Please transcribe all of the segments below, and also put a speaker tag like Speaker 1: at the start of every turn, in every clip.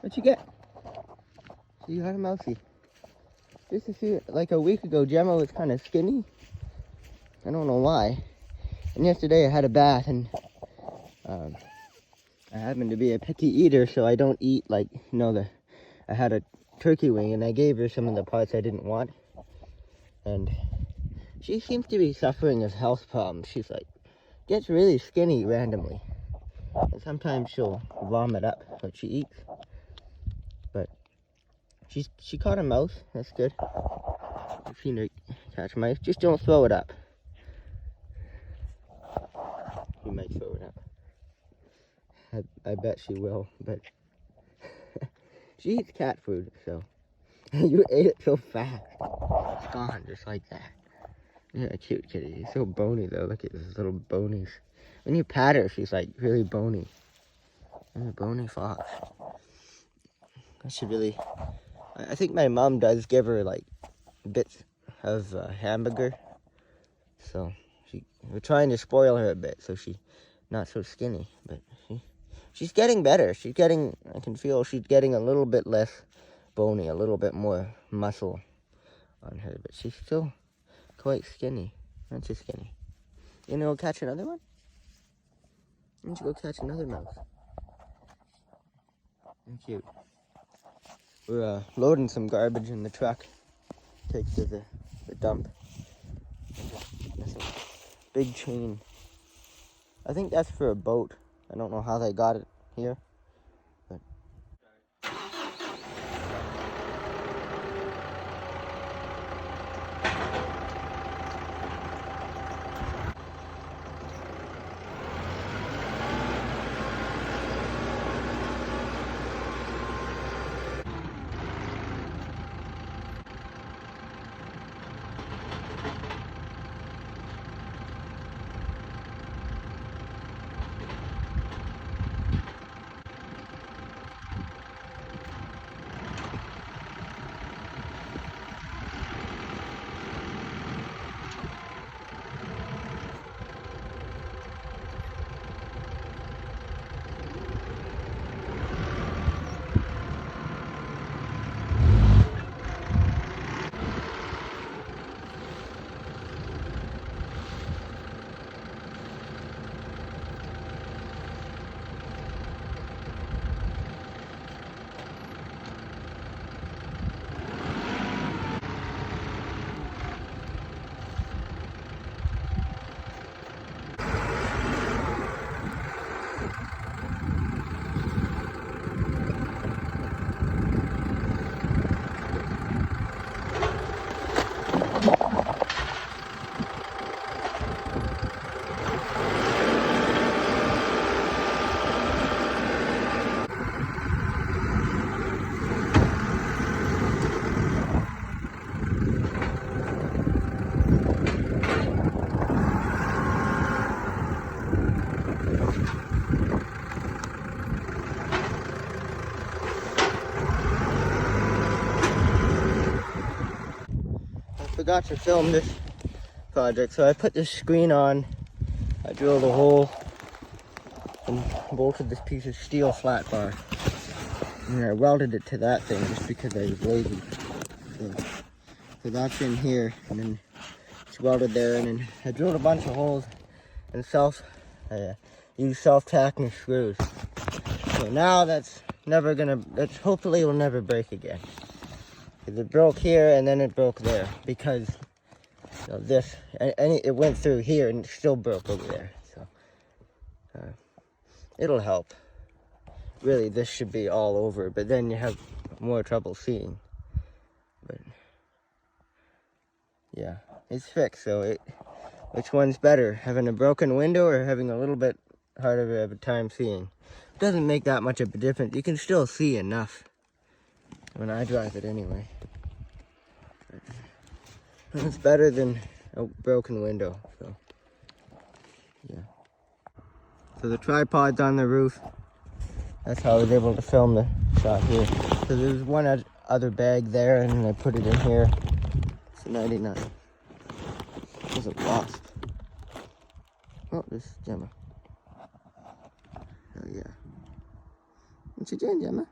Speaker 1: What you get? You got a mousey. Just like a week ago, Gemma was kind of skinny. I don't know why. And yesterday I had a bath, and I happen to be a picky eater, so I don't eat like, I had a turkey wing, and I gave her some of the parts I didn't want. And she seems to be suffering of health problems. She's like, gets really skinny randomly. And sometimes she'll vomit up what she eats. But she caught a mouse. That's good. I've seen her catch mice. Just don't throw it up. You might throw it up. I bet she will, but she eats cat food, so. You ate it so fast. It's gone just like that. Yeah, cute kitty. He's so bony though. Look at his little bonies. When you pat her, she's like really bony. And a bony fox. I should really. I think my mom does give her like bits of hamburger. So we're trying to spoil her a bit so she's not so skinny. But she's getting better. I can feel she's getting a little bit less bony, a little bit more muscle on her. But she's still quite skinny. Not too skinny. You gonna go catch another one? Why don't you go catch another mouse? Cute. We're loading some garbage in the truck. Take to the dump. That's a big chain. I think that's for a boat. I don't know how they got it here. But I forgot to film this project, so I put this screen on. I drilled a hole and bolted this piece of steel flat bar. And I welded it to that thing just because I was lazy. So that's in here, and then it's welded there, and then I drilled a bunch of holes and used self-tacking screws. So now that's hopefully will never break again. It broke here and then it broke there because it went through here and it still broke over there. So it'll help. Really, this should be all over, but then you have more trouble seeing. But yeah, it's fixed. So which one's better, having a broken window or having a little bit harder of a time seeing? It doesn't make that much of a difference. You can still see enough when I drive it anyway. It's better than a broken window. So yeah. So the tripod's on the roof. That's how I was able to film the shot here. So there's one other bag there, and I put it in here. It's a 99. There's a wasp. Oh, this is Gemma. Oh yeah. What you doing, Gemma?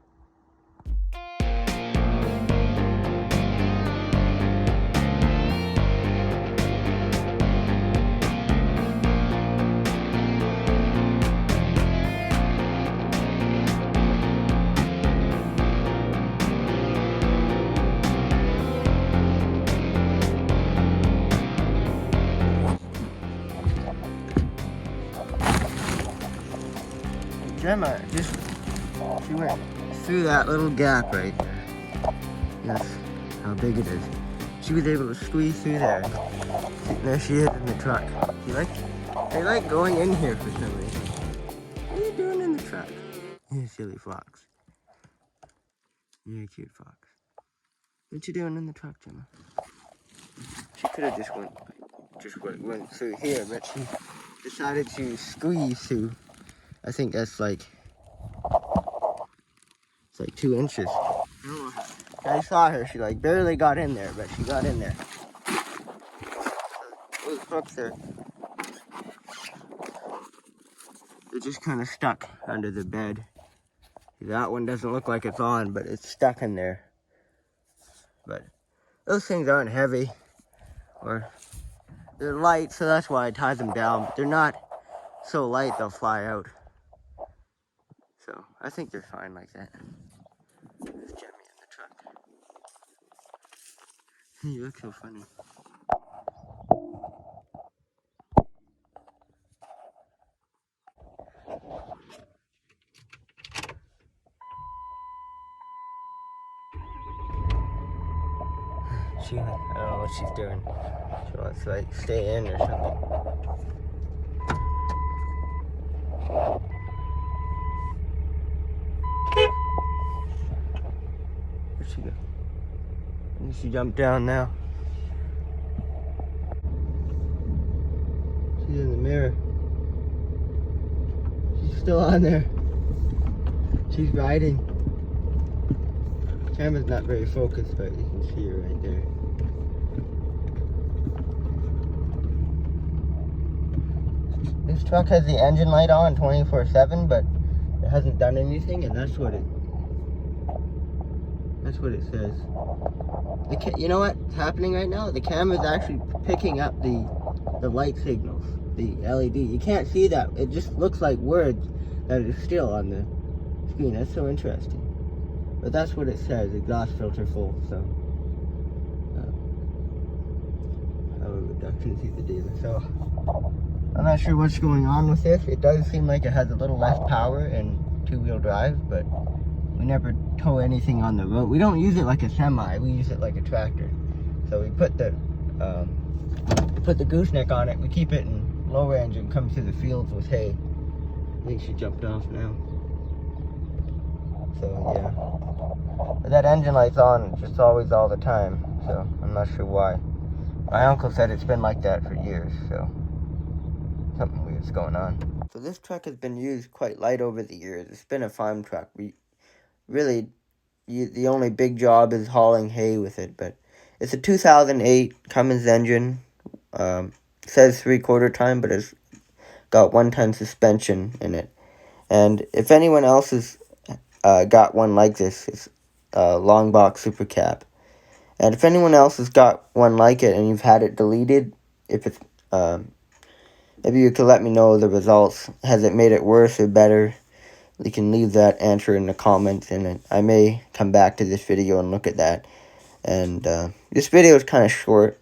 Speaker 1: Gemma she went through that little gap right there. That's how big it is. She was able to squeeze through there. And there she is in the truck. They like going in here for some reason. What are you doing in the truck? You silly fox. You're a cute fox. What you doing in the truck, Gemma? She could have just went through here, but she decided to squeeze through. I think that's like, it's like 2 inches. I saw her, she like barely got in there, but she got in there. Those hooks are, they're just kind of stuck under the bed. That one doesn't look like it's on, but it's stuck in there. But those things aren't heavy, or they're light, so that's why I tie them down. But they're not so light they'll fly out. So I think they're fine like that. There's Jemmy in the truck. You look so funny. I don't know what she's doing. She wants to like stay in or something. Where'd she go? And she jumped down now. She's in the mirror. She's still on there. She's riding. The camera's not very focused, but you can see her right there. This truck has the engine light on 24/7, but it hasn't done anything, and that's what it says. You know what's happening right now? The camera's actually picking up the light signals, the LED. You can't see that. It just looks like words that are still on the screen. That's so interesting. But that's what it says, exhaust filter full, so. Power reduction through the dealer. So, I'm not sure what's going on with this. It does seem like it has a little less power and 2-wheel drive, but we never tow anything on the road. We don't use it like a semi, we use it like a tractor. So we put the gooseneck on it, we keep it in low range and come through the fields with hay. I think she jumped off now. So yeah. But that engine light's on just always all the time, so I'm not sure why. My uncle said it's been like that for years, so something weird's going on. So this truck has been used quite light over the years. It's been a farm truck. The only big job is hauling hay with it, but it's a 2008 Cummins engine. Says 3/4 time, but it's got 1-ton suspension in it. And if anyone else has got one like this, it's a long box super cab. And if anyone else has got one like it and you've had it deleted, if it's maybe you could let me know the results. Has it made it worse or better? You can leave that answer in the comments, and I may come back to this video and look at that. And this video is kind of short,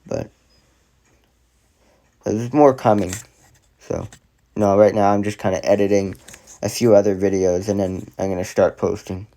Speaker 1: but there's more coming. So, right now I'm just kind of editing a few other videos, and then I'm going to start posting.